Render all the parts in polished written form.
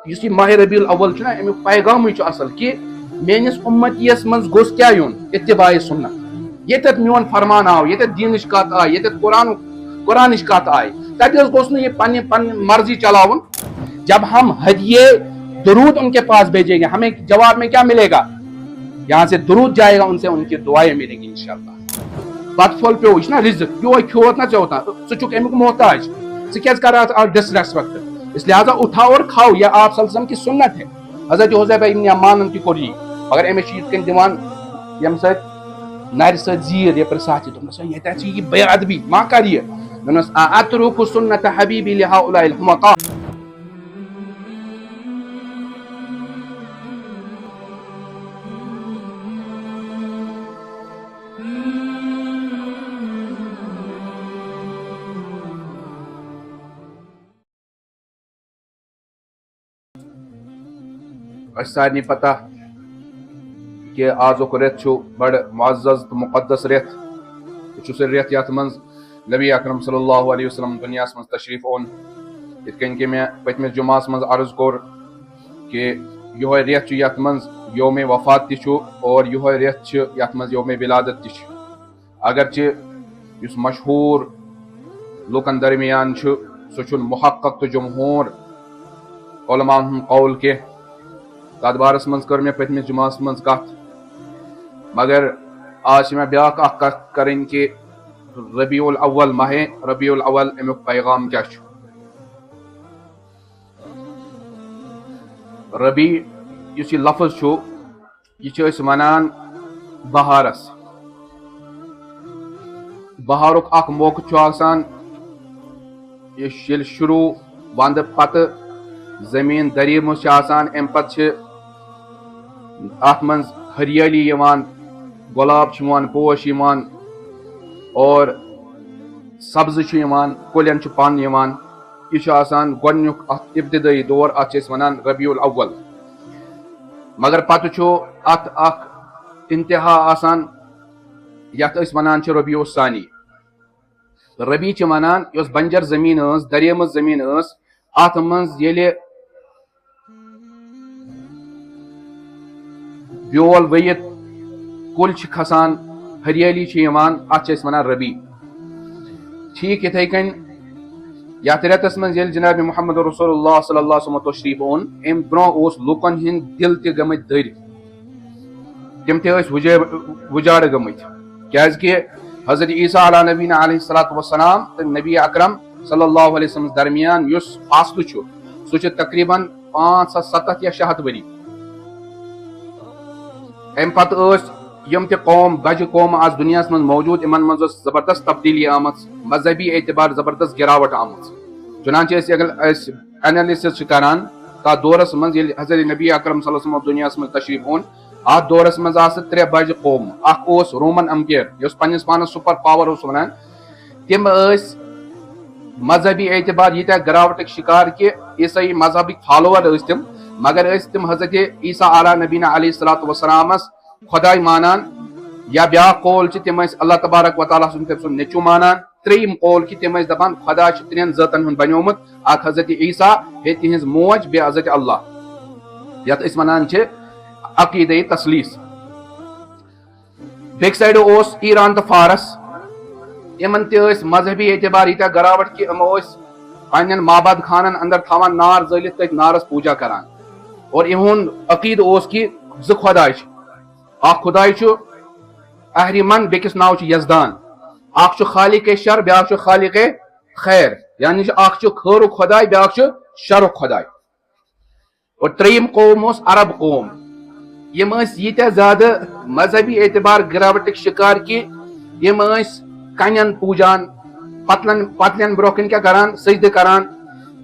یہ ماہ ربیع الاول چھنا امیک پیغام اصل کہ میانس امتیس من گوس کیا یون اتباع سنت یتت میون فرمان آو یتت دینش کت آئی یتت قرآنش کت آئی تت گوس یہ پن مرضی چلاون. جب ہم ہدیے درود ان کے پاس بھیجیں گے ہمیں جواب میں کیا ملے گا؟ یہاں سے درود جائے گا ان سے ان کی دعائیں ملیں گی انشاءاللہ. بت پھول پیو یہ رزق یہ کھوت نا ژوتان ژٕ امیک محتاج ژٕ کیٛازِ کر ڈس ریسپیکٹ. اس لہذا اٹھاؤ اور کھاؤ یہ آپ صلی اللہ علیہ وسلم کی سنت ہے. حضرت حذیفہ ابن یمان تہ کور یہ مگر امس یت کن دِوان یم سۭتۍ نرِ سۭتۍ زیٖر یپر ساتھ دوٚپنس یتھ چھ یہ بے ادبی ما کر یہ دوٚپنس اترک سنت حبیبی لہؤلاء الحمقاء. سارے پتہ کہ آزک ریت بڑ معزز تو مقدس ریت یہ سہ ریت یت من نبی اکرم صلی اللہ علیہ وسلم دنیا من تشریف اون. یت کن کہ میں پتمس جمعہ من عرض کور کہ یہ ریت یت من یوم وفات تہ اور یہ ریت یت من یوم ولادت تہ. اگرچہ اس مشہور لوکن درمیان سہ محقق تو جمہور علماء قول کے تر بارس من کر میں پتمس جمعہ من کت مگر آج میں بیاکھ اخ کت کریں کہ ربیع الاول ماہ ربیع الاول امیک پیغام کیا چھ. ربیع اس یہ لفظ چھ یہ ونان بہارس. بہارک اخ موقع آسان یل شروع وند پتہ زمین دریمس آسان ام پتہ ات من ہریالی یوان گلاب یوان پوش یوان اور سبز یوان کلین پن یوان. یہ آسان گۄڈنیُک ات ابتدائی دور ات ونان ربیع الاول. مگر پتہ ات اخ انتہا آسان یت ونان ربیع الثانی. ربیع ونان یس بنجر زمین دریمس زمین ات من ییٚلہِ بیول ؤیِتھ کُلۍ چھِ کھسان ہریالی چھِ یِوان اتھ چھِ أسۍ ونان ربیع. ٹھیک یِتھے کٔنۍ یتھ رٮ۪تس منٛز ییٚلہِ جناب محمد رسول اللہ صلی اللہ علیہ وسلم تشریف اون امہِ برونٛہہ اوس لُکن ہٕنٛدۍ دل تہِ گٔمٕتۍ دٔرۍ تِم تہِ ٲسۍ وُجاڑٕ گٔمٕتۍ کیازکہِ حضرت عیسیٰ علیٰ نبینا علیہ الصلوۃ والسلام تہٕ نبی اکرم صلی اللہ علیہ وسلم درمیان یُس فاصلہٕ چھُ سُہ چھُ تقریباً 500 یا 600 ؤری. امہِ پتہٕ ٲسۍ یم تہِ قوم بجہِ قوم آز دُنیاہس منٛز موجوٗد یِمن منٛز ٲس زبردست تبدیلی آمٕژ مذہبی اعتبار زبردست گراوٹ آمٕژ. چُنانچہ أسۍ اگر أسۍ اینالسس چھِ کران تتھ دورس منٛز ییٚلہِ حضرت نبی اکرم صلی اللہ علیہ وسلم دُنیاہس منٛز تشریف اون اتھ دورس منٛز آسہٕ 3 بجہِ قوم. اکھ اوس رومن امپیر یُس پننس پانس سپر پاور اوس ونان. تِم ٲسۍ مذہبی اعتبار ییٖتیاہ گراوٹٕکۍ شکار کہ عیسائی مذہبٕکۍ فالوور ٲسۍ تِم مگر ٲسۍ تِم حضرت عیسیٰ علیٰ نبینا علیہ الصلوۃ والسلامس خۄداے مانان. یا بیاکھ قول چھِ تِم ٲسۍ اللہ تبارک و تعالیٰ سُنٛد تٔمۍ سُنٛد نیٚچوٗ مانان. ترٛیٚیِم قول کہِ تِم ٲسۍ دپان خۄدا چھُ 3 ذٲژن ہُنٛد بنیومُت اکھ حضرت عیسیٰ بیٚیہِ تِہنٛز موج بیٚیہِ حضرت اللہ یتھ أسۍ ونان چھِ عقیدے تثلیث. بیٚکہِ سایڈٕ اوس ایران تہٕ فارس. یِمن تہِ ٲسۍ مذہبی اعتبار ییٖتیاہ گراوٹ کہِ یِمو ٲسۍ پننٮ۪ن مابد خانن اندر تھاوان نار زٲلِتھ تٔتھۍ نارس پوٗجا کران اور یِہُنٛد عقیدٕ اوس کہِ 2 خۄداے چھِ. اکھ خۄداے چھُ اہرِمن بیٚکِس ناو چھُ یزدان. اکھ چھُ خالق شر بیاکھ چھُ خالق خیر یعنی اکھ چھُ خٲرُک خۄداے بیاکھ چھُ شرُک خۄداے. اور 3یِم قوم اوس عرب قوم. یِم ٲسۍ ییٖتیاہ زیادٕ مذہبی اعتبار گراوٹٕکۍ شکار کہِ یِم ٲسۍ کنٮ۪ن پوٗجان پتلٮ۪ن برونٛہہ کَنۍ کیاہ کران سجدٕ کران.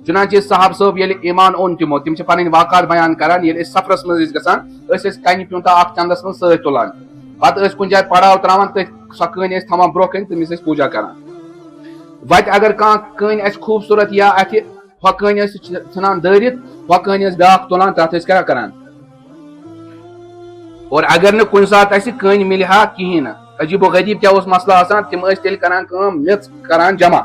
چُنانچہ صاحب صٲب ییٚلہِ ایمان اوٚن تِمو تِم چھِ پنٕنۍ واقعات بیان کران ییٚلہِ أسۍ سفرس منٛز ٲسۍ گژھان أسۍ ٲسۍ کنہِ پیوٗنٛتاہ اکھ چندس منٛز سۭتۍ تُلان پتہٕ ٲسۍ کُنہِ جایہِ پڑاو تراوان تٔتھۍ سۄ کٔنۍ ٲسۍ تھاوان برونٛہہ کَنۍ تٔمِس ٲسۍ پوٗجا کران. وتہِ اگر کانٛہہ کٔنۍ آسہِ خوٗبصوٗرت یا اتھِ ہۄ کٔنۍ ٲسۍ ژھٕنان دٲرِتھ ہۄ کٔنۍ ٲسۍ بیاکھ تُلان تتھ ٲسۍ کیاہ کران. اور اگر نہٕ کُنہِ ساتہٕ اسہِ کٔنۍ مِلہِ ہا کِہینۍ نہٕ عجیٖب و غریٖب کیاہ اوس مسلہٕ آسان تِم ٲسۍ تیٚلہِ کران کٲم میٚژ کران جمع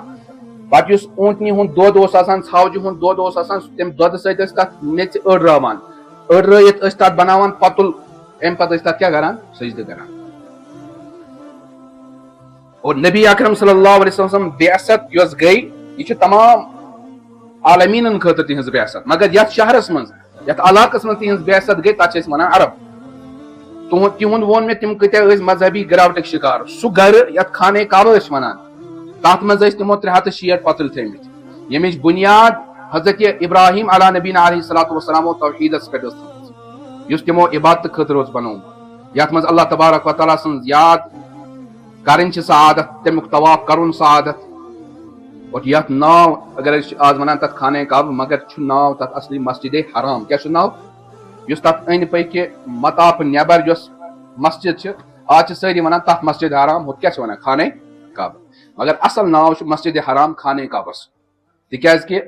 پتہٕ یُس اوٗنٛٹنہِ ہُنٛد دۄد اوس آسان ژھاوجہِ ہُنٛد دۄد اوس آسان تَمہِ دۄدٕ سۭتۍ ٲسۍ تَتھ میٚژِ أڑراوان أڑرٲیِتھ ٲسۍ تَتھ بَناوان پۄتُل اَمہِ پَتہٕ ٲسۍ تَتھ کیٛاہ کران سجدٕ کران اور نبی اکرم صلی اللہ علیہ وسلم بعثت یۄس گٔے یہِ چھِ تمام عالمیٖنن خٲطرٕ تِہنٛز بعثت مگر یتھ شہرس منٛز یتھ علاقس منٛز تِہنٛز بعثت گٔے تتھ چھِ أسۍ ونان عرب تِہُنٛد ووٚن مےٚ تِم کۭتیاہ ٲسۍ مذہبی گراوٹٕکۍ شِکار سُہ گرٕ یتھ خانے کعبہ ٲسۍ ونان تتھ منٛز ٲسۍ تِمو 360 پۄتٕلۍ تھٲمٕتۍ ییٚمِچ بُنیاد حضرت ابراہیم علیٰ نبینا علیہ الصلوۃ والسلام توحیٖدس پٮ۪ٹھ ٲس تھٲومٕژ یُس تِمو عبادتہٕ خٲطرٕ اوس بنوومُت یتھ منٛز اللہ تبارک وتعالیٰ سٕنٛز یاد کرٕنۍ چھِ سعادت تمیُک طواف کرُن سعادت اور یتھ ناو اگر أسۍ آز ونان تتھ خانے کعبہ مگر چھُ ناو تتھ اصلی مسجد حرام کیاہ چھُ ناو یُس تتھ أنٛدۍ پٔکۍ مطافہٕ نٮ۪بر یۄس مسجد چھِ آز چھِ سٲری ونان تتھ مسجد حرام ہُتھ کیاہ چھِ ونان خانے کعبہ مگر اصل ناو چھُ مسجد حرام خانے کعبس تِکیازِ کہِ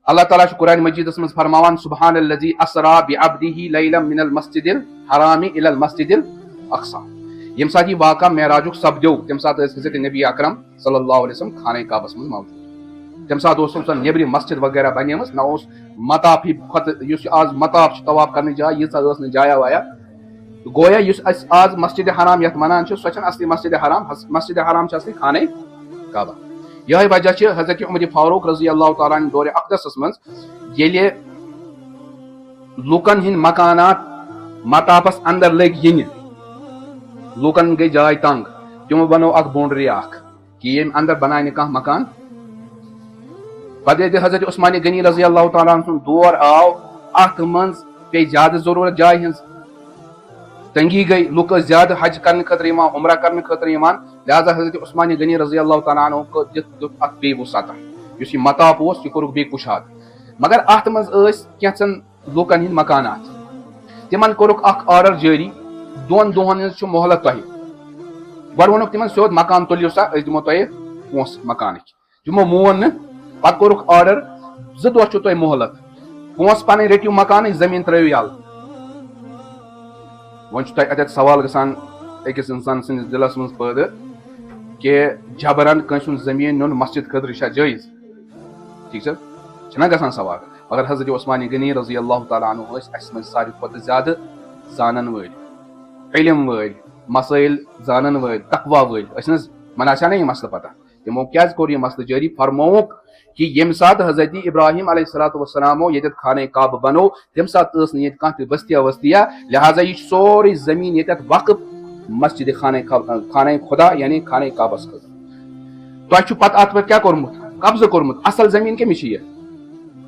اللہ تعالیٰ چھُ قرآن مجیدس منٛز فرماوان سبحان الذی اسرا بعبدہ لیلا من المسجد الحرام الى المسجد الاقصی ییٚمہِ ساتہٕ یہِ واقعہ معراجُک سپدیو تمہِ ساتہٕ ٲسۍ حضرت نبی اکرم صلی اللہ علیہ وسلم خانے کعبس منٛز موجوٗد تمہِ ساتہٕ اوس سۄ نیبرِ مسجد وغیرہ بنیمٕژ نہ اوس مطافی کھۄتہٕ یُس آز مطاف چھُ طواف کرنٕچ جاے ییٖژاہ ٲس نہٕ جایا وایا گویا یُس أسۍ آز مسجد حرام یتھ ونان چھِ سۄ چھنہٕ اصلی مسجد حرام چھِ اصلی خانے کعبہ یہے وجہ چھِ حضرت عمر فاروق رضی اللہ تعالیٰ عنہ دورِ اقدسس منٛز ییٚلہِ لُکن ہٕنٛدۍ مکانات مطافس اندر لٔگۍ یِنہِ لُکن گٔے جاے تنگ تِمو بنوو اکھ بونڈری اکھ کہِ ییٚمہِ اندر بناے نہٕ کانٛہہ مکان پتہٕ ییٚلہِ حضرت عثمان غنی رضی اللہ تعالیٰ عنہ سُنٛد دور آو اتھ منٛز پیٚیہِ زیادٕ ضروٗرت جایہِ ہٕنٛز تنگی گٔے لُکھ ٲسۍ زیادٕ حج کرنہٕ خٲطرٕ یِوان عمرہ کرنہٕ خٲطرٕ یِوان لہٰذا حضرت عثمان غنی رضی اللہ تعالیٰ عنہ دیُت اتھ بیٚیہِ وُسعت یُس یہِ مطاف اوس یہِ کوٚرُکھ بیٚیہِ کُشاد مگر اتھ منٛز ٲسۍ کینٛژن لُکن ہٕنٛدۍ مکانات تِمن کوٚرُکھ اکھ آرڈر جٲری 2 دۄہن ہٕنٛز چھِ مۄہلت تۄہہِ گۄڈٕ ووٚنُکھ تِمن سیوٚد مکان تُلِو سا أسۍ دِمو تۄہہِ پونٛسہٕ مکانٕکۍ تِمو مون نہٕ پتہٕ کوٚرُکھ آرڈر 2 دۄہ چھُو تۄہہِ مۄہلت پونٛسہٕ پنٕنۍ رٔٹِو مکانٕکۍ زٔمیٖن ترٲیِو یلہٕ وۄنۍ چھُ تۄہہِ اتٮ۪تھ سوال گژھان أکِس انسان سٕنٛدِس دِلس منٛز پٲدٕ کہِ جبرن کٲنٛسہِ ہُنٛد زٔمیٖن نیُن مسجد خٲطرٕ چھا جٲیز ٹھیٖک چھا چھُنہ گژھان سوال مگر حضرت عثمان غنی رضی اللہ تعالیٰ عنہ ٲسۍ اسہِ منٛز ساروی کھۄتہٕ زیادٕ زانن وٲلۍ علم وٲلۍ مسٲیل زانن وٲلۍ تقوا وٲلۍ ٲسۍ نہ حظ وۄنۍ آسہِ ہا نہ یہِ مسلہٕ پتہ تِمو کیازِ کوٚر یہِ مسلہٕ جٲری فرمووُکھ کہِ ییٚمہِ ساتہٕ حضرت ابراہیم علیہ الصلوۃ والسلامو ییٚتٮ۪تھ خانے کعبہ بنوو تمہِ ساتہٕ ٲس نہٕ ییٚتہِ کانٛہہ تہِ بستیا وستیا لہٰذا یہِ چھُ سورُے زٔمیٖن ییٚتٮ۪تھ وقف مسجد خانے خدا یعنی خانے کعبس خٲطرٕ تۄہہِ چھُ پتہٕ اتھ پٮ۪ٹھ کیاہ کوٚرمُت قبضہٕ کوٚرمُت اصل زٔمیٖن کٔمِس چھِ یہِ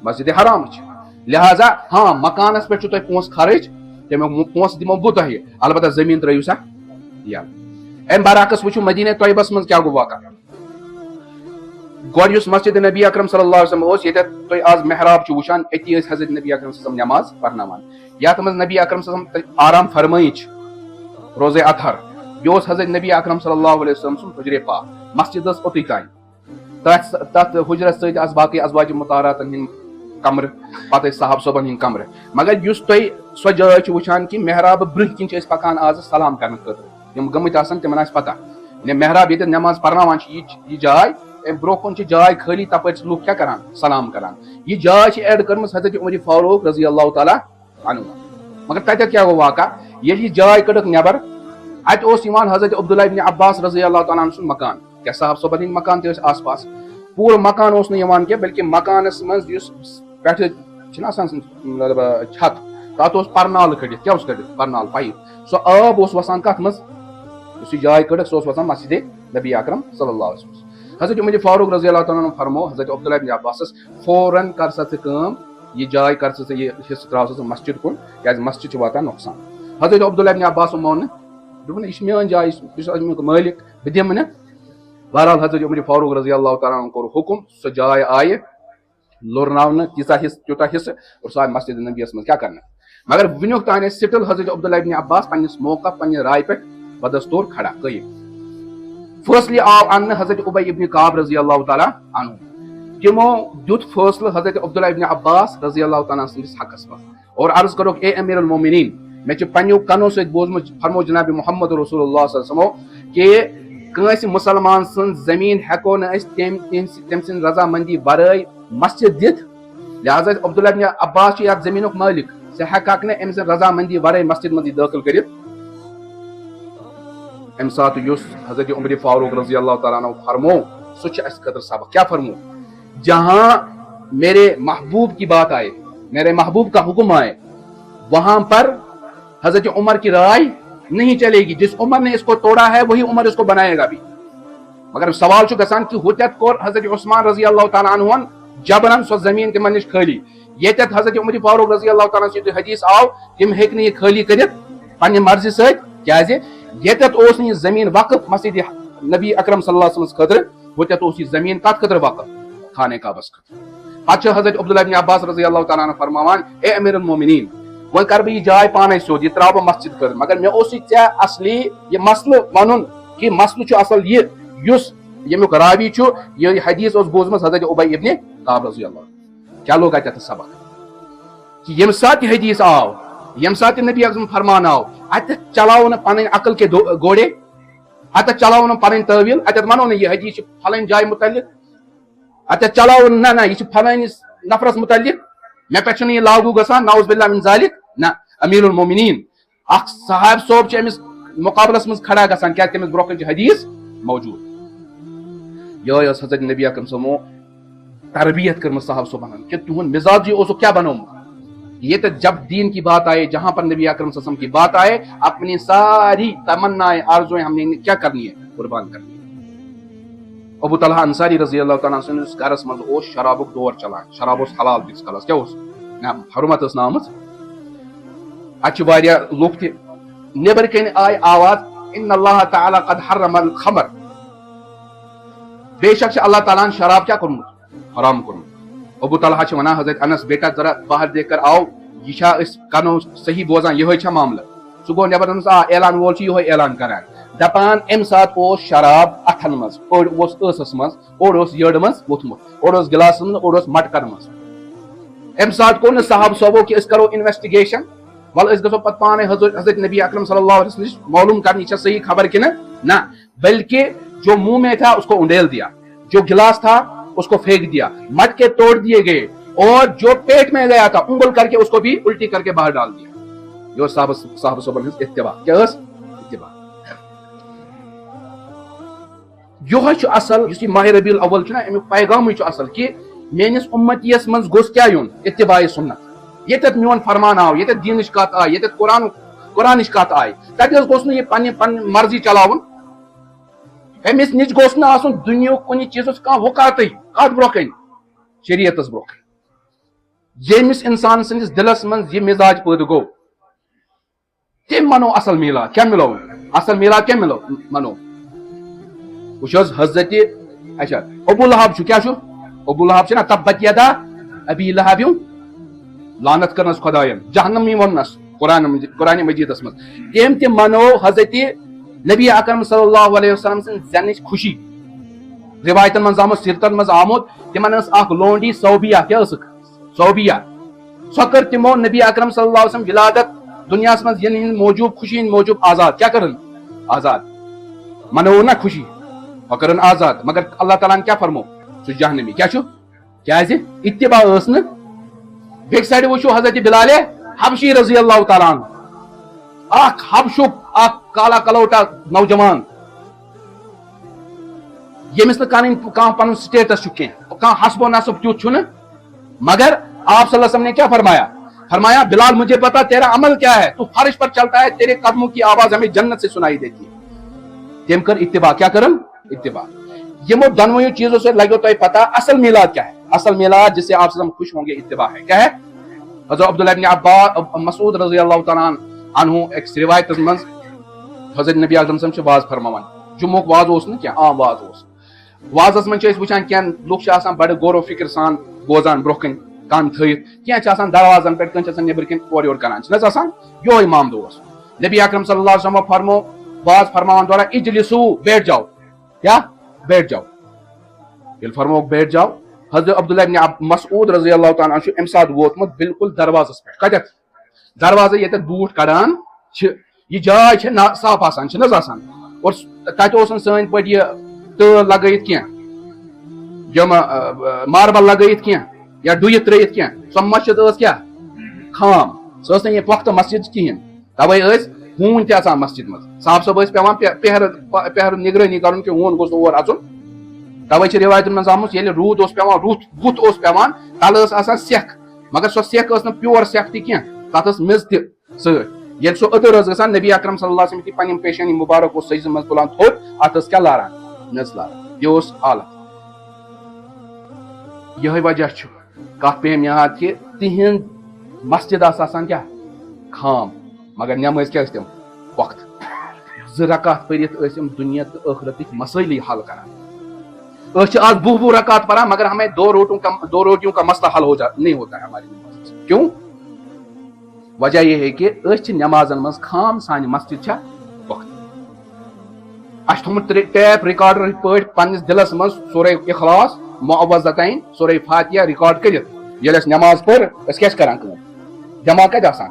مسجد حرامٕچ لہٰذا ہاں مکانس پٮ۪ٹھ چھُو تۄہہِ پونٛسہٕ خرٕچ تمیُک پونٛسہٕ دِمو بہٕ تۄہہِ البتہ زٔمیٖن ترٲیِو سا یلہٕ امہِ برعکس وٕچھِو مدیٖنہ طیبس منٛز کیاہ گوٚو واقعہ گۄڈٕ یُس مسجد نبی اکرم صلی اللہ علیہ وسلم اوس ییٚتٮ۪تھ تُہۍ آز محراب چھِو وٕچھان أتی ٲسۍ حضرت نبی اکرم صلی اللہ علیہ وسلم نٮ۪ماز پرناوان یتھ منٛز نبی اکرم صلی اللہ علیہ وسلم آرام فرمٲیِش روزے اطہر بیٚیہِ اوس حضرت نبی اکرم صلی اللہ علیہ وسلم سُنٛد حجرے پاک مسجد ٲس اوٚتُے تانۍ تتھ حجرس سۭتۍ آسہٕ باقٕے ازواجِ مطہراتن ہٕنٛدۍ کمرٕ پتہٕ ٲسۍ صحابہٕ صٲبن ہٕنٛدۍ کمرٕ مگر یُس تُہۍ سۄ جاے چھِ وٕچھان کہِ محرابہٕ برونٛہہ کِنۍ چھِ أسۍ پکان آز سلام کرنہٕ خٲطرٕ یِم گٔمٕتۍ آسان تِمن آسہِ پتہ یعنی محراب ییٚتٮ۪تھ نٮ۪ماز پرناوان چھِ یہِ جاے امہِ برونٛہہ کُن چھِ جاے خٲلی تپٲرۍ چھِ لُکھ کیاہ کران سلام کران یہِ جاے چھِ ایڈ کٔرمٕژ حضرت عمر فاروق رضی اللہ تعالیٰ عنہ مگر تتٮ۪تھ کیاہ گوٚو واقعہ ییٚلہِ یہِ جاے کٔڑٕکھ نٮ۪بر اتہِ اوس یِوان حضرت عبداللہ ابن عباس رضی اللہ تعالیٰ عنہ سُنٛد مکان کیاہ صاحب صٲبن ہٕنٛدۍ مکان تہِ ٲسۍ آس پاس پوٗرٕ مکان اوس نہٕ یِوان کینٛہہ بلکہِ مکانس منٛز یُس پٮ۪ٹھٕ چھُنہ آسان مطلب چھت تتھ اوس پرنالہٕ کھٔٹِتھ کیاہ اوس کھٔٹِتھ پرنالہٕ پایپ سُہ آب اوس وسان کتھ منٛز یُس یہِ جاے کٔڑٕکھ سُہ اوس وسان مسجد نبی اکرم صلی اللہ علیہ وسلم حضرت عمر فاروق رضی اللہ تعالیٰ عنہ فرمو حضرت عبداللہ ابن عباسس فوراً کر سا ژٕ کٲم یہِ جاے کر ژٕ یہِ حصہٕ تراو سا ژٕ مسجد کُن کیازِ مسجد چھُ واتان نۄقصان حضرت عبداللہ ابن عباسن مون نہٕ دوٚپُن یہِ چھِ میٲنۍ جاے بہٕ چھُس امیُک مٲلِک بہٕ دِمہٕ نہٕ بہرحال حضرت عمر فاروق رضی اللہ تعالیٰ عنہ کوٚر حُکُم سۄ جاے آیہِ لورناونہٕ تیوٗتاہ حصہٕ اور سُہ آیہِ مسجد نبیَس منٛز کیاہ کرنہٕ مگر وُنیُک تانۍ ٲسۍ سٹل حضرت عبداللہ ابن عباس پننِس موقع پننہِ رایہِ پٮ۪ٹھ بدستور کھڑا قٲیِم فٲصلہٕ آو اننہٕ حضرت ابی ابن کعب رضی اللہ تعالیٰ عنہ تِمو دیُت فٲصلہٕ حضرت عبداللہ ابن عباس رضی اللہ تعالیٰ سٕنٛدِس حقس منٛز اور عرض کٔرٕکھ اے امیر المومنین مےٚ چھُ پننیو کنو سۭتۍ بوٗزمُت فرمو جناب محمد رسول اللہ صلی اللہ علیہ وسلمو کہِ کنس مسلمان سن زمین ہیکو نہ اس تم سن رضامندی ورائے مسجد دت لہذا عبداللہ ابن عباس یا زمینک مالک سے ہیکاک نہ ام سن رضامندی ورائے مسجد مندی داخل کرت ام سات یس حضرت عمر فاروق رضی اللہ تعالیٰ عنہ فرمو سچ اس قدر سبق کیا فرمو جہاں میرے محبوب کی بات آئے میرے محبوب کا حکم آئے وہاں پر حضرت عمر کی رائے نہیں چلے گی جس عمر نے اس کو توڑا ہے وہی عمر اس کو بنائے گا بھی مگر سوال چھ گژھان کہ ہوتت کور حضرت عثمان رضی اللہ تعالیٰ عنہ جبرن سو زمین تمن نش خالی یتت حضرت عمر فاروق رضی اللہ تعالیٰ عنہ حدیث آو تم ہیک یہ خالی کرت پنہ مرضی ست کیازِ یتت اوس یہ زمین وقف مسجد نبی اکرم صلی اللہ علیہ وسلم خاطر ہوتت اوس یہ زمین کت خاطر وقف خانہ کعبہ خاطر پتہ حضرت عبداللہ ابن عباس رضی اللہ تعالیٰ عنہ فرماوان اے امیر المومنین وہ کر بہ یہ جائے پانے سیود یہ تراو بہ مسجد کر مگر مے اوس ژے اصلی یہ مسئلہ ونن کہ مسئلہ چھ اصل یہ یس یمیک راوی چھ یہ حدیث اوس بوزمت حضرت ابی ابن کعب رضی اللہ عنہ کیا لوگ اتھ سبق کہ یم سات یہ حدیث آو یم سات نبی اعظم فرمان آو ات چلاو نہ پن عقل کے گوڑے ات چلاو نہ پن تعویل ات ونو نہ یہ حدیث فلان جائے متعلق ات چلاو نہ یہ فلانس نفرس متعلق مے پہ یہ لاگو گسان نعوذ باللہ من ذالک نہ امیر المومنین اخ صاحب صوب چھ امس مقابلس مز کھڑا گسان کیا تمس برو کن حدیث موجود یہ حضرت نبی اکرم صلی اللہ علیہ وسلم تربیت کرم صاحب صبحان کہ تہن مزاج یہ اوسو کیا بنوم یہ تو جب دین کی بات آئے جہاں پر نبی اکرم صلی اللہ علیہ وسلم کی بات آئے اپنی ساری تمنائیں آرزویں ہم نے کیا کرنی ہے قربان کرنی ہے ابو طلحہ انصاری رضی اللہ تعالیٰ عنہ اس گھرس مز اوس شرابک دور چلان شراب اوس حلال تس کلس کیا اوس حرمت اس نامت اچھ واریاہ لوگ تہ نیبر کن آئے آواز ان اللہ تعالیٰ قد حرم الخمر بے شک اللہ تعالیٰ نے شراب کیا کرمت حرام کرمت ابو طلحہ چھ ونان حضرت انس بیٹا ذرا باہر دیکھ کر آؤ یہ چھا اس کنو صحیح بوزان یہ چھا معاملہ سہ گو نیبر دپس اعلان وول چھ یہ اعلان کران دپان ام سات اوس شراب اتھن مز اوڑ اوس ٲسس مز اوڑ اوس یٔڑ مز ووتھمُت اوڑ اوس گلاسس مز اوڑ اوس مٹکن مز ام سات کو نہ صاحب صوبو کہ اس کرو انویسٹیگیشن ول اس گژھو پتہ پانے حضرت نبی اکرم صلی اللہ علیہ وسلم معلوم کرنی چھا صحیح خبر کہ نہ بلکہ جو منہ میں تھا اس کو انڈیل دیا جو گلاس تھا اس کو پھینک دیا مٹکے توڑ دیے گئے اور جو پیٹ میں گیا تھا انگل کر کے اس کو بھی الٹی کر کے باہر ڈال دیا یہ صاحب صبر اتباع کیا اتباع یہ اصل اس ماہ ربیع الاول نا امیک پیغام اصل کہ میانس امتیس من گوس کیا یون اتباع سنت یتت میون فرمان آو یتت دینش کت آئی یتت قرآنش کت آئی تتہ گوس نہ یہ پن مرضی چلاون امس نش گوس نہ آسن دنیا کن چیزس کھانا وقاتٕے کت برو کن شریعتس برو کن یمس انسان سندس دلس من یہ مزاج پید گو تم منو اصل میلاد کیا ملو اصل میلاد کیا ملو منو وچ حضرت اچھا ابو لہب کیا ابو لہب نا تبت یدا ابی لہب لعنت کرنس خداین جہنم ونس قرآن مجیدس من تم تہ منو حضرت نبی اکرم صلی اللہ علیہ وسلم سن زنچ خوشی روایتن من آمت سیرتن من آمت تمن اخ لونڈی صوبیہ کیا صوبیہ سو کر تمو نبی اکرم صلی اللہ علیہ وسلم ولادت دنیا من ین موجود خوشی موجود آزاد کیا کرن آزاد منو نا خوشی کرن آزاد مگر اللہ تعالیٰ نے کیا فرمو سہ جہنمی کیا کیازِ اتباع ٲس نہٕ بیک سائڈ وچھو حضرت بلال حبشی رضی اللہ تعالیٰ عنہ اخ حبشک اخ کالا کلوٹا نوجوان یمس نہ پن سٹیٹس کی حسب و نصب تیت مگر آپ صلی اللہ علیہ وسلم نے کیا فرمایا بلال مجھے پتا تیرا عمل کیا ہے تو فرش پر چلتا ہے تیرے قدموں کی آواز ہمیں جنت سے سنائی دیتی ہے تم کر اتباع کیا کرن اتباع یمو دونوں چیزوں سے لگو تو پتا اصل میلاد کیا ہے اصل میلاد جس سے آپ سے خوش ہوں گے اتباع ہے کیا ہے حضرت عبداللہ ابن عباس مسعود رضی اللہ تعالیٰ عنہ ایک روایت من حضرت نبی اعظم صلی اللہ واز فرماوان جمعک واز اوس نا کیا عام واز اوس وازس من وچان کیا لوگ بڑے غور و فکر سان بوزان برو کن کان تھیت کی دروازن پہ کن نبر کن اور یور کران یہ معاملہ اوس نبی اکرم صلی اللہ علیہ وسلم فرمو واز فرماوان دورا اجلسو بیٹھ جاؤ کیا بیٹھ جاؤ یل فرمو بیٹھ جاؤ حضرت عبداللہ ابن مسعود رضی اللہ تعالیٰ عنہ ام سات ووتمت بالکل دروازس پہ کتھ دروازہ یہ بوٹ کڑان یہ جائے صاف آسان اور تتہ اوس نہٕ سٲنۍ پٲٹھۍ یہِ تٲل لگٲیِتھ کینٛہہ یِم ماربل لگٲیِتھ کینٛہہ یا ڈُیِتھ ترٲیِتھ کینٛہہ سۄ مسجد ٲس کیٛاہ خام سۄ ٲس نہٕ یہِ پۄختہٕ مسجد کِہیٖنۍ تَوَے ٲسۍ ہوٗنۍ تہِ اژان مسجد منٛز صاحب صٲب ٲسۍ پیٚوان پہرٕ نگرٲنی کَرُن کہِ ہوٗن گوٚژھ نہٕ اور اژُن تَوَے چھِ رِوایتن منٛز آمُت ییٚلہِ روٗد اوس پیٚوان وُتھ اوس پیٚوان تَلہٕ ٲس آسان سٮ۪کھ مگر سۄ سٮ۪کھ ٲس نہٕ پیور سٮ۪کھ تہِ کینٛہہ تَتھ ٲس میٚژ تہِ سۭتۍ ییٚلہِ سۄ أدٕر ٲس گژھان نبی اکرم صلی اللہ علیہ وسلم یُتھُے پنٕنۍ پیشانی مُبارک اوس سجدٕ منٛز تُلان تھوٚد اَتھ ٲس کیٛاہ لاران میٚژ لاران یہِ اوس حالت یِہوے وجہ چھُ کتھ پیٚیَم یاد کہِ تِہنٛد مسجد آسہٕ آسان کیٛاہ خام مگر نٮ۪مٲزۍ کیٛاہ ٲسۍ تِم پۄختہٕ 2 رکعت پٔرِتھ ٲسۍ یِم دُنیا تہٕ ٲخرتٕکۍ مسٲیلٕے حل کران أسۍ چھِ آز 20 رکعت پران مگر ہمیں 2 روٹیوں کا مسئلہ حل نہیں ہوتا ہے ہماری نماز سے کیوں وجہ یہ ہے کہ أسۍ چھِ نمازن منٛز خام سانہِ مسجد چھا پۄختہٕ اَسہِ چھُ تھوٚمُت ٹیپ رِکاڈر پٲٹھۍ پننِس دِلس منٛز سورے اخلاص معوذتین سورے فاتحہ رِکاڈ کٔرِتھ ییٚلہِ اَسہِ نماز پٔر أسۍ کیٛاہ چھِ کران کٲم دٮ۪ماغ کتہِ آسان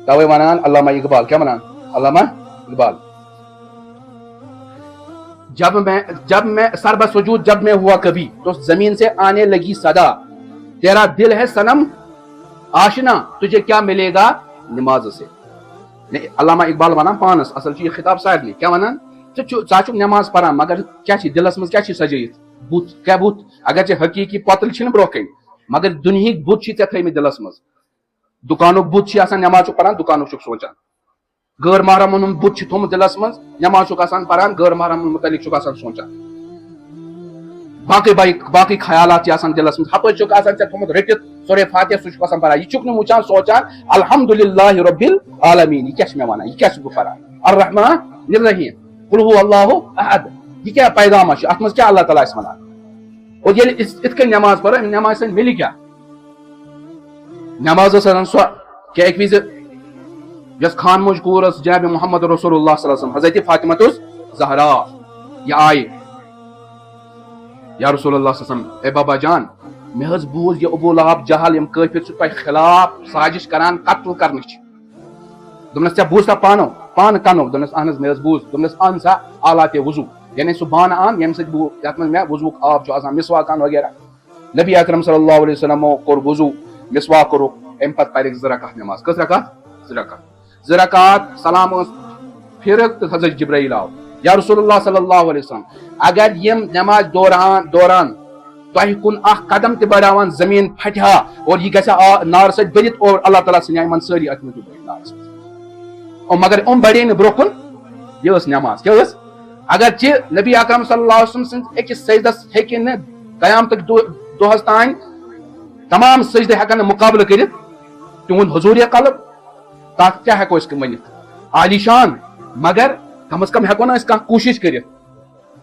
توے ونان علامہ اقبال کیا ونان علامہ اقبال جب میں سر بسجود جب میں ہوا کبھی تو زمین سے آنے لگی صدا تیرا دل ہے صنم آشنا تجھے کیا ملے گا نماز سے علامہ اقبال ونان پانس اصل چھ یہ خطاب سارنٕے کیا ونان ژٕ چھُکھ نماز پران مگر کیا چھ دلس منٛز کیا چھ سجٲیِتھ بُتھ کیا بُتھ اگر ژےٚ حقیقی پۄتٕلۍ چھِنہٕ برونٛہہ کَنۍ مگر دُنہِکۍ بُتھ چھِ ژےٚ تھٲیمٕتۍ دلس منٛز دُکانُک بُتھ چھُ آسان نماز چھُکھ پران دُکانُک چھُکھ سونچان غٲر محرمن ہُنٛد بُتھ چھُ تھوٚمُت دلس منٛز نماز چھُکھ آسان پران غٲر محرمن مُتعلق چھُکھ آسان سونچان باقٕے خیالات چھِ آسان دلس منٛز ہپٲرۍ چھُکھ آسان ژےٚ تھوٚمُت رٔٹِتھ سورے فاتحہ سُہ چھُکھ آسان پران یہِ چھُکھ نہٕ وٕچھان سونچان الحمدللہ رب العالمین یہِ کیاہ چھُ مےٚ ونان یہِ کیاہ چھُس بہٕ پران الرحمن الرحیم قل هو اللہ احد یہِ کیاہ پیغامہ چھُ اتھ منٛز کیاہ اللہ تعالیٰ آسہِ ونان اور ییٚلہِ أسۍ یِتھ کٔنۍ نماز پرو امہِ نمازِ سۭتۍ مِلہِ کیاہ نماز ٲس آسان سۄ کہِ اَکہِ وِزِ یۄس خان موج کوٗر ٲس جناب محمد رسول اللہ صلی اللہ علیہ وسلم حضرت فاطمۃ الزہرا یہِ آیہِ یا رسول اللہ صلی اللہ علیہ وسلم اے بابا جان مےٚ حظ بوٗز یہِ ابو لہب جہل یِم کٲفِر چھِ تۄہہِ خلاف سازش کران قتل کرنٕچ دوٚپنس ژےٚ بوٗزتھا پانہٕ کنو دوٚپنس اہن حظ مےٚ حظ بوٗز دوٚپنس ان سا آلاتِ وضوٗ یعنی سُہ بانہٕ ان ییٚمہِ سۭتۍ بہٕ یتھ منٛز مےٚ وضوٗک آب چھُ آسان مسواک ان وغیرہ نبی اکرم صلی اللہ علیہ وسلمو کوٚر وضوٗ مسواک کوٚرُکھ امہِ پتہٕ پرٮ۪کھ 2 رکعت نماز کٔژ رکعت 2 رکعت سلام ٲس پھرکھ تہٕ حضرت جبرائیل آو یا رسول اللہ صلی اللہ علیہ وسلم اگر یِم نماز دوران تۄہہِ کُن اکھ قدم تہِ بڑاوان زمیٖن پھٹہِ ہا اور یہِ گژھِ ہا نارٕ سۭتۍ بٔرِتھ اور اللہ تعالیٰ ژھٕنہِ ہا یِمن سٲری اتھ منٛز نارس منٛز مگر بڑے نہٕ برونٛہہ کُن یہِ ٲس نماز کیاہ ٲس اگرچہِ نبی اکرم صلی اللہ علیہ وسلم سٕنٛدِ أکِس سجدس ہیٚکہِ نہٕ قیامتٕکۍ دۄہس تانۍ تمام سجدٕ ہیٚکن نہٕ مُقابلہٕ کٔرِتھ تِہُنٛد حضوٗرِ قلب تتھ کیاہ ہیٚکو أسۍ ؤنِتھ عالی شان مگر کم از کم ہیٚکو نا أسۍ کانٛہہ کوٗشش کٔرِتھ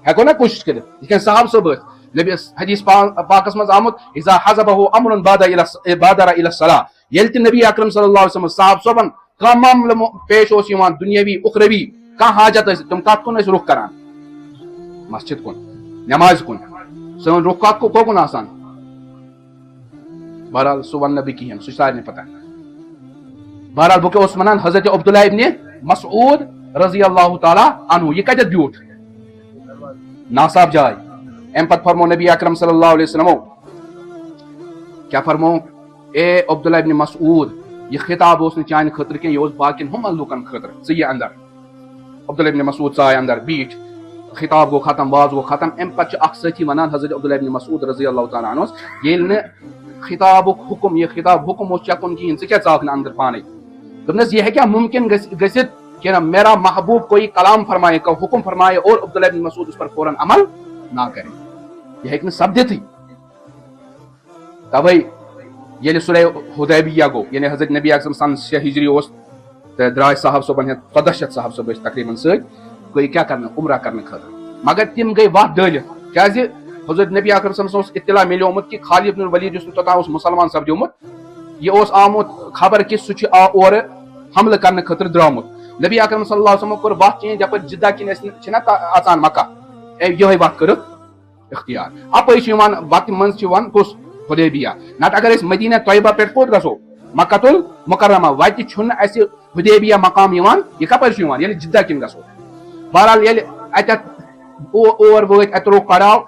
یِتھ کٔنۍ صاحب صٲب ٲسۍ نبی حدیث پاکس منٛز آمُت اذا حزبہ امرٌ بادر الى الصلاۃ ییٚلہِ تہِ نبی اکرم صلی اللہ علیہ وسلم صاحب صٲبن کانٛہہ معاملہٕ پیش اوس یِوان دُنیٲوی اُخروی کانٛہہ حاجت ٲسۍ تِم کتھ کُن ٲسۍ رُخ کران مسجد کُن نمازِ کُن سون رُخ کوکُن آسان بہرحال سُہ ونہٕ نہٕ بہٕ کِہینۍ سُہ چھُ سارنٕے پتہ بہرحال بہٕ کیاہ اوسُس ونان حضرت عبداللہ ابن مسعود رضی اللہ تعالیٰ عنہ یہِ کتٮ۪تھ بیوٗٹھ ناصاف جاے امہِ پتہٕ فرمو نبی اکرم صلی اللہ علیہ وسلمو کیاہ فرمو اے عبداللہ ابن مسعود یہ خطاب اوس نہٕ چانہِ خٲطرٕ کینٛہہ یہِ اوس باقین ہُمن لُکن خٲطرٕ ژٕ یہِ اندر عبداللہ ابن مسعود ژاے اندر بیٖٹھ خطاب گوٚو ختم واز گوٚو ختم امہِ پتہٕ چھُ اکھ سٲتھی ونان حضرت عبداللہ ابن مسعود رضی اللہ تعالیٰ عنہس ییٚلہِ نہٕ خطابُک حُکم یہِ خطاب حُکم اوس چکُن کِہینۍ ژٕ کیٛاہ ژاکھ نہٕ اندر پانے دوٚپنس یہِ ہیٚکیٛاہ مُمکِن گٔژھِتھ کہ میرا محبوب کوئی کلام فرمائے کا حکم فرمائے اور عبداللہ بن مسعود اس پر فوراً عمل نہ کرے یہ ہیٚکہِ نہٕ سپدِتھٕے توے ییٚلہِ سُلح حُدیبیہ گوٚو یعنی حضرت نبی اکرم سن 6 ہجری اوس تہٕ درٛاے صاحب صٲبن ہٮ۪تھ 1400 صاحب صٲب ٲسۍ تقریٖبن سۭتۍ گٔے کیٛاہ کرنہٕ عمرہ کرنہٕ خٲطرٕ مگر تِم گٔے وتھ ڈٲلِتھ کیٛازِ حضرت نبی اکرم صٲبس اوس اطلاع مِلیومُت کہِ خالد بن ولید یُس نہٕ توٚتام اوس مُسلمان سپدیومُت یہِ اوس آمُت خبر کہِ سُہ چھُ اورٕ حملہٕ کرنہٕ خٲطرٕ درٛامُت نبی اکرم صلی اللہ علیہ وسلم کوٚر وتھ چینج یپٲرۍ جدہ کِنۍ ٲسۍ چھِنہ اژان مکہ یِہوے وتھ کٔرٕکھ اختیار اپٲرۍ چھُ یِوان وتہِ منٛز چھُ یِوان کُس حُدیبیہ نتہٕ اگر أسۍ مدینہ طیبہ پٮ۪ٹھ کوٚت گژھو مکۃ المکرمہ وتہ چھُنہٕ اَسہِ حدیبیہ مقام یِوان یہِ کپٲرۍ چھُ یِوان ییٚلہِ جدہ کِنۍ گژھو بہرحال ییٚلہِ اَتٮ۪تھ اور وٲتۍ اَتہِ روٚو کڑاو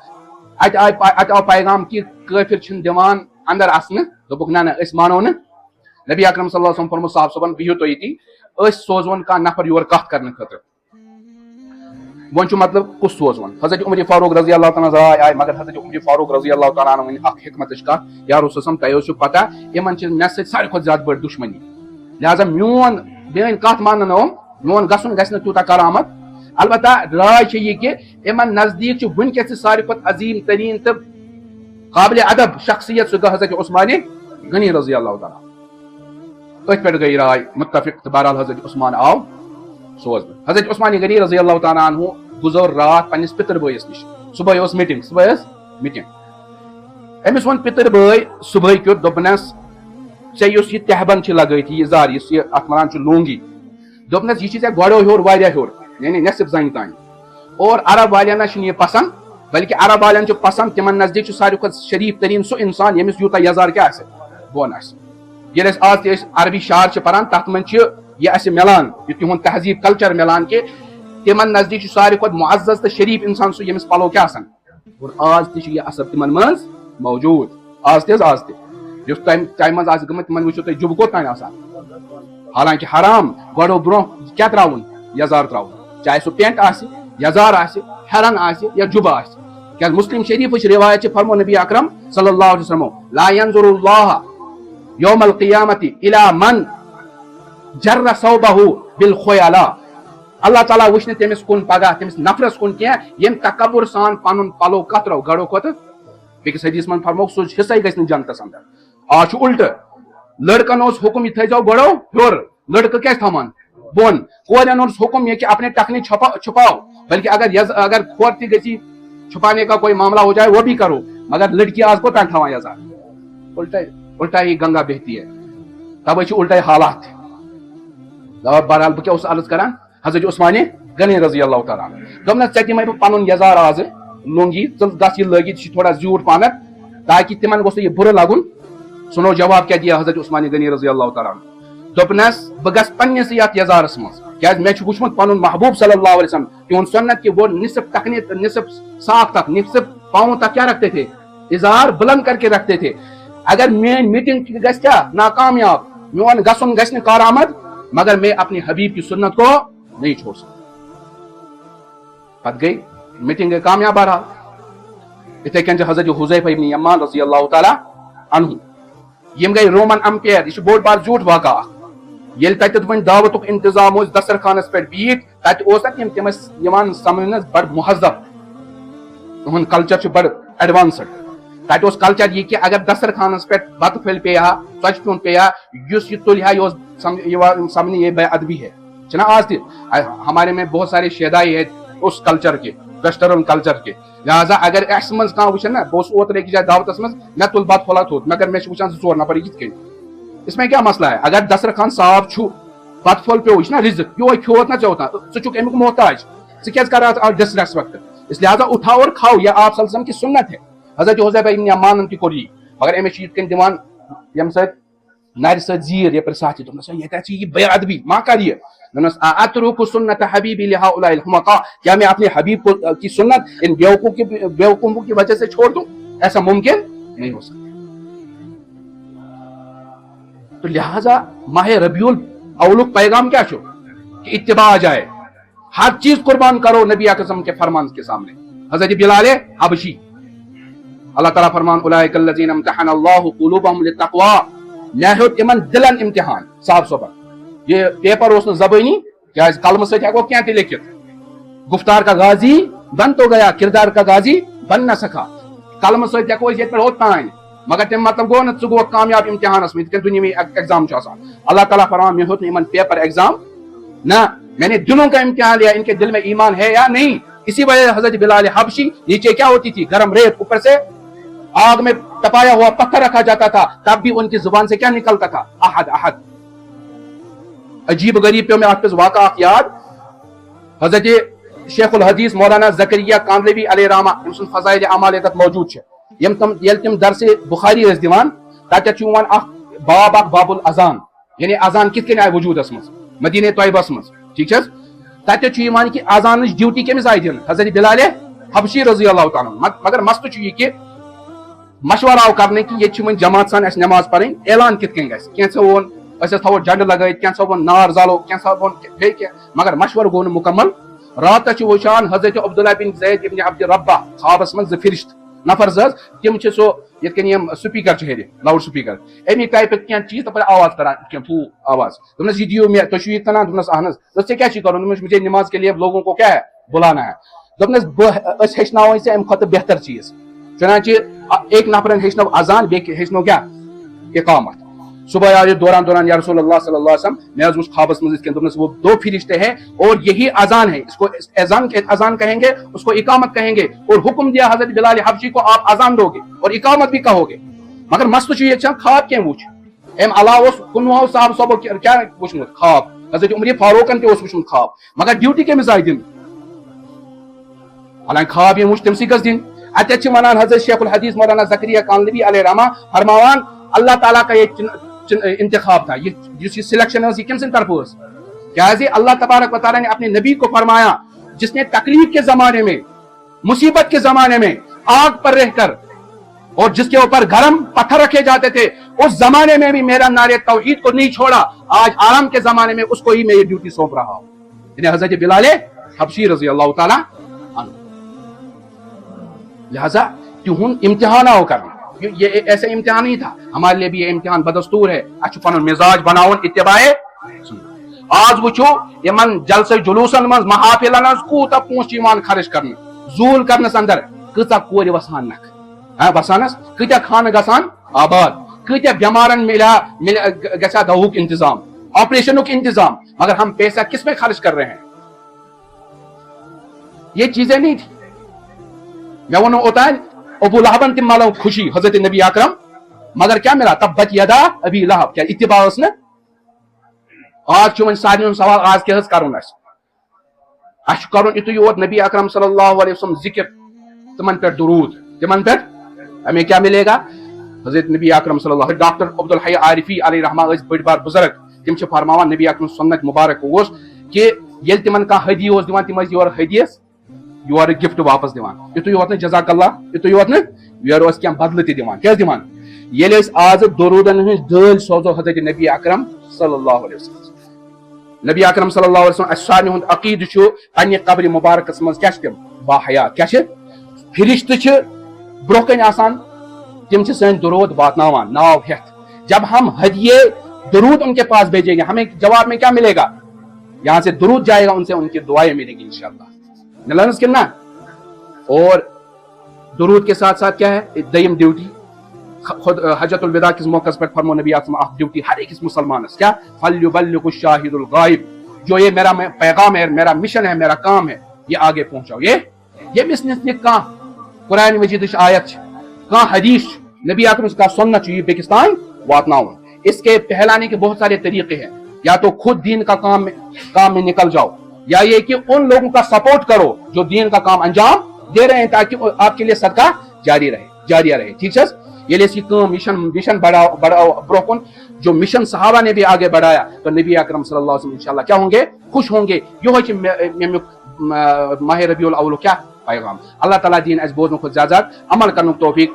اَتہِ آو پیغام کہِ کٲفِر چھِنہٕ دِوان اندر اژنہٕ دوٚپُکھ نہ نہ أسۍ مانو نہٕ نبی اکرم صلی اللہ علیہ وسلم فرموو صاحب صٲبن بِہِو تُہۍ ییٚتی أسۍ سوزون کانٛہہ نفر یور کتھ کرنہٕ خٲطرٕ وۄنۍ چھُ مطلب کُس سوزون حضرت عمر فاروق رضی اللہ تعالیٰ راے آیہِ مگر حضرت عمر فاروق رضی اللہ تعالیٰ عنہ ؤنۍ اکھ حکمتٕچ کتھ یا رسول صلی تۄہہِ اوسوٕ پتہ یِمن چھِ مےٚ سۭتۍ ساروی کھۄتہٕ زیادٕ بٔڑ دُشمنی لہٰذا میٲنۍ کتھ مانن نہٕ میون گژھُن گژھِ نہٕ تیوٗتاہ کرامت البتہ راے چھِ یہِ کہِ یِمن نزدیٖک چھُ وٕنکیٚس تہِ ساروی کھۄتہٕ عظیٖم تریٖن تہٕ قابلِ ادب شخصیت سُہ گوٚو حضرت عثمانِ غنی رضی اللہ تعالیٰ أتھۍ پٮ۪ٹھ گٔے راے مُتفِق تہٕ بہرحال حضرت عثمان آو سوزنہٕ حضرت عثمانِ غنی رضی اللہ تعالیٰ عنہ گُزٲر راتھ پننِس پِتٕر بٲیِس نِش صبحٲے ٲس میٖٹِنگ أمِس ووٚن پِتٕر بٲے صبحٲے کیُتھ دوٚپنس ژےٚ یُس یہِ تہبند چھِ لگٲیِتھ یہِ یزار یُس یہِ اتھ ونان چھُ لونگی دوٚپنس یہِ چھِ ژےٚ گۄڈو ہیوٚر واریاہ ہیوٚر یعنی نٮ۪صف زنٛگہِ تانۍ اور عرب والٮ۪ن نہ چھُنہٕ یہِ پسنٛد بلکہِ عرب والٮ۪ن چھُ پسنٛد تِمن نزدیٖک چھُ ساروی کھۄتہٕ شریٖف تریٖن سُہ انسان ییٚمِس یوٗتاہ یزار کیٛاہ آسہِ بۄن آسہِ ییٚلہِ أسۍ آز تہِ أسۍ عربی شعر چھِ پران تتھ منٛز چھِ یہِ اَسہِ مِلان یہِ تِہُنٛد تہذیٖب کلچر مِلان کہِ تِمن نزدیٖک چھُ ساروی کھۄتہٕ معزز تہٕ شریٖف انسان سُہ ییٚمِس پلو کیٛاہ آسان اور آز تہِ چھُ یہِ اثر تِمن منٛز موجوٗد آز تہِ یُس تَمہِ منٛز آسہِ گٔمٕتۍ تِمن وٕچھِو تُہۍ جُبہٕ کوٚت تانۍ آسان حالانکہِ حرام گۄڈو برونٛہہ کیٛاہ تراوُن یزار تراوُن چاہے سُہ پینٹ آسہِ یزار آسہِ پھیرن آسہِ یا جُبہٕ آسہِ کیٛازِ مسلم شریٖفٕچ رِوایت چھِ فرمو نبی اکرم صلی اللہ علیہ وسلم لا ينظر اللہ یوم القیامت الی من جر ثوبہ بالخیلاء اللہ تعالیٰ وٕچھِ نہٕ تٔمِس کُن پگاہ تٔمِس نفرس کُن کینٛہہ ییٚمۍ تکبُر سان پنُن پلو کترو گڑو کھۄتہٕ بیٚکِس حدیث منٛز فرموکھ سُہ حصے گژھِ نہٕ جنتس اندر آز چھُ الٹہٕ لڑکن اوس حُکم یہِ تھٲیزیو گۄڈو ہیوٚر لڑکہٕ کیٛازِ تھاوان بۄن کورٮ۪ن اوس حُکم یہ کہ اپنے ٹخنے چھپاؤ بلکہ اگر کھور تہِ گژھی چھپانے کا کوئی معاملہ ہو جائے وہ بھی کرو مگر لڑکی آج کو تھاوان یزار الٹا ہی گنگا بہتی ہے تبے چھِ الٹے حالات بہرحال بہٕ کیٛاہ اوسُس عرض کران حضرت عثمانِ غنی رضی اللہ تعالیٰ دوٚپنس ژےٚ دِمے بہٕ پنُن یزار آزٕ لونگی ژٕ گژھ یہِ لٲگِتھ یہِ چھِ تھوڑا زیوٗٹھ پہمتھ تاکہِ تِمن گوٚژھ نہٕ یہِ بُرٕ لگُن سُنو جواب کیٛاہ دِیا حضرت عثمانِ غنی رضی اللہ تعالیٰ دوٚپنس بہٕ گژھٕ پننِسٕے یتھ یزارس منٛز کیٛازِ مےٚ چھُ وٕچھمُت پنُن محبوٗب صلی اللہ علیہ وسلم تِہُنٛد سنت کہ وہ نصف ٹخنے نصف ساکھ تک نصف پاؤں تک کیا رکھتے تھے اظہار بلند کر کے رکھتے تھے اگر میٲنۍ میٹنگ گژھِ کیا ناکامیاب میون گژھُن گژھِ نہٕ کارآمد مگر میں اپنی حبیب کی سنت کو نہیں چھوڑ سکتا پتہٕ گٔے میٹنگ گٔے کامیاب بہرحال یِتھے کٔنۍ چھِ حضرت حذیفہ ابن یمان رضی اللہ تعالیٰ عنہ یِم گٔے رومن امپیر یہِ چھُ بوٚڑ بار زیوٗٹھ واقعہ اکھ ییٚلہِ تتٮ۪تھ وۄنۍ دعوتُک انتظام اوس دسترخانس پٮ۪ٹھ بِہِتھ تتہِ اوس نہ تِم ٲسۍ یِوان سمجھنس بڑٕ مہذب تُہُنٛد کلچر چھُ بڑٕ ایڈوانسٕڈ تتہِ اوس کلچر یہِ کہِ اگر دسترخانس پٮ۪ٹھ بتہٕ پھٔلۍ پیٚیہِ ہا ژۄچہِ پیوٚن پیٚیہِ ہا یُس یہِ تُلہِ ہا یہِ اوس یِوان سمجھنہٕ یہ بے ادبی ہے چھُنہ آز تہِ ہمارے میں بہت سارے شیدائی ہے اس کلچر کے ویسٹرن کلچر کے لہٰذا اگر اسہِ منٛز کانٛہہ وٕچھن نا بہٕ اوسُس اوترٕ أکِس جایہِ دعوتس منٛز مےٚ تُل بتہٕ پھوٚلہ تھوٚد مگر مےٚ چھِ وٕچھان 2-4 نفر یہِ کِتھ کٔنۍ اس میں کیا مسئلہ ہے اگر دسترخان صاف چھُ بتہٕ پھوٚل پیوٚو یہِ چھُنہ رِزق یہوے کھیوٚوُتھ نہ ژےٚ اوٚتام ژٕ چھُکھ امیُک محتاج ژٕ کیازِ کران اتھ ڈِس ریسپیکٹ اس لہٰذا اٹھاو اور کھاو یہ آپ صلی اللہ علیہ وسلم کی سنت ہے حضرت حذیفہ ابن یمانن تہِ کوٚر یی مگر أمِس چھِ یِتھ کٔنۍ دِوان ییٚمہِ سۭتۍ نرِ سۭتۍ زیٖر یپٲرۍ ساتھ دوٚپنس ییٚتہِ چھِ یہِ بے ادبی ما کر یہ دوٚپنس اترک سنت حبیبی لہؤلاء الحمقاء کیا میں اپنے حبیب کی سنت ان بیوقوفوں کی وجہ سے چھوڑ دوں ایسا ممکن نہیں ہو سکتا تو لہٰذا ماہ ربیع الاول پیغام کیا چھو کہ اتباع آ جائے ہر چیز قربان کرو نبی اکرم کے فرمان کے سامنے حضرت بلال حبشی اللہ تعالیٰ فرمان اولئک الذین امتحن اللہ قلوبہم للتقوی مےٚ ہیوٚت یِمن دِلن امتحان صاحب صٲبن یہ پیپر اوس نہٕ زبٲنی کیازِ قلمہٕ سۭتۍ ہیٚکو کینٛہہ تہِ لیکھِتھ گفتار کا غازی بن تو گیا کردار کا غازی بن نہ سکا قلمہٕ سۭتۍ ہیٚکو أسۍ ییٚتہِ پٮ۪ٹھ اوٚتانۍ مگر تَمہِ مطلب گوٚو نہٕ ژٕ گوٚوکھ کامیاب امتحانس منٛز یِتھ کٔنۍ دُنیوی ایگزام چھُ آسان اللہ تعالیٰ فرمان مےٚ ہیوٚت نہٕ یِمن پیپر ایگزام نہ میں نے دلوں کا امتحان لیا ان کے دل میں ایمان ہے یا نہیں اسی وجہ سے حضرت بلال حبشی نیچے کیا ہوتی تھی گرم ریت اوپر سے آگ میں تپایا ہوا پتھر رکھا جاتا تھا تب بھی ان کی زبان سے کیا نکلتا تھا احد احد عجیب غریب پیو میں آپ کو واقعہ یاد حضرت شیخ الحدیث مولانا زکریا کاندلوی علیہ رحمہ ام سن فضائل اعمال تک موجود ہے یم تم درس بخاری ٲسۍ دِوان تتٮ۪تھ چھُ یِوان اکھ باب اخ باب الاذان یعنی اذان کت کن آئی وجودس مز مدینہ طیبس مز ٹھیک تتہ یوان کہ اذان ڈیوٹی کمس آئی دن حضرت بلال حبشی رضی اللہ تعالیٰ مگر مسئلہ یہ کہ مشورہ آو کرنے کہ یہ ون جماعت سان اس نماز پڑھیں اعلان کت کن گھس کینسو وون اس تھو جنڈ لگائت کینسو وون نار زالو کینسو وون بیٚیہِ مگر مشورہ گو مکمل رات وچان حضرت عبداللہ بن زید ابن عبد ربہ خوابس من فرشت نفر زٕ تم سو یت کن یم سپیکر ہیرِ لاؤڈ سپیکر امی ٹائپ کی چیز تب آواز کران پھو آواز دس یہ دیو میں تھی کنان دس اہن دس ژے کیا کرو دس مجھے نماز کے لیے لوگوں کو کیا ہے بلانا ہے دس بس ہیچنو ژے ام کھت بہتر چیز چنانچہ ایک نفرن ہیچنو اذان بیٚیہِ ہیچنو کیا اقامت صبح آئے دوران یا رسول اللہ صلی اللہ علیہ وسلم میں اس خوابس میں وہ دو فرشتے ہیں اور یہی اذان ہے اس کو اذان کہیں گے اس کو اقامت کہیں گے اور حکم دیا حضرت بلال حبشی کو آپ اذان دو گے اور اقامت بھی کہو گے مگر مسئلہ یہ خواب کیا وچ ام علاوہ کنوہ صاحب صاحب کیا وچمت خواب حضرت عمر فاروقن تہ وچمت خواب مگر ڈیوٹی کمس آئی دن حالانکہ خواب یہ وچ تمسی گز دن اتھ ونان حضرت شیخ الحدیث مولانا زکریا کانلوی علیہ رحمہ فرماوان اللہ تعالیٰ کا یہ انتخاب تھا یہ سلیکشن ہے کم سن طرف کیا اللہ تبارک و تعالیٰ نے اپنے نبی کو فرمایا جس نے تکلیف کے زمانے میں مصیبت کے زمانے میں آگ پر رہ کر اور جس کے اوپر گرم پتھر رکھے جاتے تھے اس زمانے میں بھی میرا نعرے توحید کو نہیں چھوڑا آج آرام کے زمانے میں اس کو ہی میں یہ ڈیوٹی سونپ رہا ہوں یعنی حضرت بلال حبشی رضی اللہ تعالیٰ عنہ لہذا تہند امتحان آو کرنا یہ ایسا امتحان نہیں تھا ہمارے لیے بھی یہ امتحان بدستور ہے اچھا پن مزاج بناون اتباع آج وچو یمن جلسے جلوسن من محافلن کوتا پونسہ خرچ کرنے زول کرنس اندر کتا کور وسان نکھ بسانس کتیا خانہ گسان آباد کتیا بیمارن گھا دوک انتظام آپریشنک انتظام مگر ہم پیسہ کس میں خرچ کر رہے ہیں یہ چیزیں نہیں تھی میں ونو ہوتا ہے ابو لہبن تم مالو خوشی حضرت نبی اکرم مگر کیا ملا تبت یدا ابی لہب کیا اتباع اس نے آج ون سارے سوال آج کیا کرن اس کرن اتو یوت نبی اکرم صلی اللہ علیہ وسلم ذکر تمن پر درود تمن پر ہمیں کیا ملے گا حضرت نبی اکرم صلی اللہ ڈاکٹر عبدالحی عارفی علیہ رحمہ بڑ بار بزرگ تم فرماوان نبی اکرم سنت مبارک اس کہ یل تمن کا ہدی اس دِوان تم یور ہدیس یور گفٹ واپس دیوان یتو یوت جزاک اللہ یتو یوت یور اس کیا بدل تہ دیوان کیا دیوان یل آج درودن ہند دل سوزو حضرت نبی اکرم صلی اللہ علیہ وسلم نبی اکرم صلی اللہ علیہ وسلم اسانی ہند عقید پنہ قبر مبارکس مز کیا تم باحیات کیا فرشت برو کن آسان تم سن درود واتناوان ناو ہتھ جب ہم ہدیے درود ان کے پاس بھیجیں گے ہمیں جواب میں کیا ملے گا یہاں سے درود جائے گا ان سے ان کی دعائیں ملیں گی انشاءاللہ نلانس کرنا اور درود کے ساتھ ساتھ کیا ہے دیم ڈیوٹی خود حجت الوداع کے موقع پر فرمو نبی اعظم ڈیوٹی ہر ایک مسلمان کیا فلیبلغ الشاہد الغائب جو یہ میرا پیغام ہے میرا مشن ہے میرا کام ہے یہ آگے پہنچاؤ یہ بزنس کہاں قرآن مجید آیت کہاں حدیث نبی اعظم کا سنت یہ پاکستان واتناؤ اس کے پھیلانے کے بہت سارے طریقے ہیں یا تو خود دین کا کام میں نکل جاؤ یا یہ کہ ان لوگوں کا سپورٹ کرو جو دین کا کام انجام دے رہے ہیں تاکہ آپ کے لیے صدقہ جاریہ رہے ٹھیک ہے یہ لیے مشن بڑھاؤ بروکن جو مشن صحابہ نے بھی آگے بڑھایا تو نبی اکرم صلی اللہ علیہ وسلم انشاءاللہ کیا ہوں گے خوش ہوں گے یہ ماہ ربیع الاول کیا پیغام اللہ تعالیٰ دین اس بوزن کو زیادہ عمل کرنے توفیق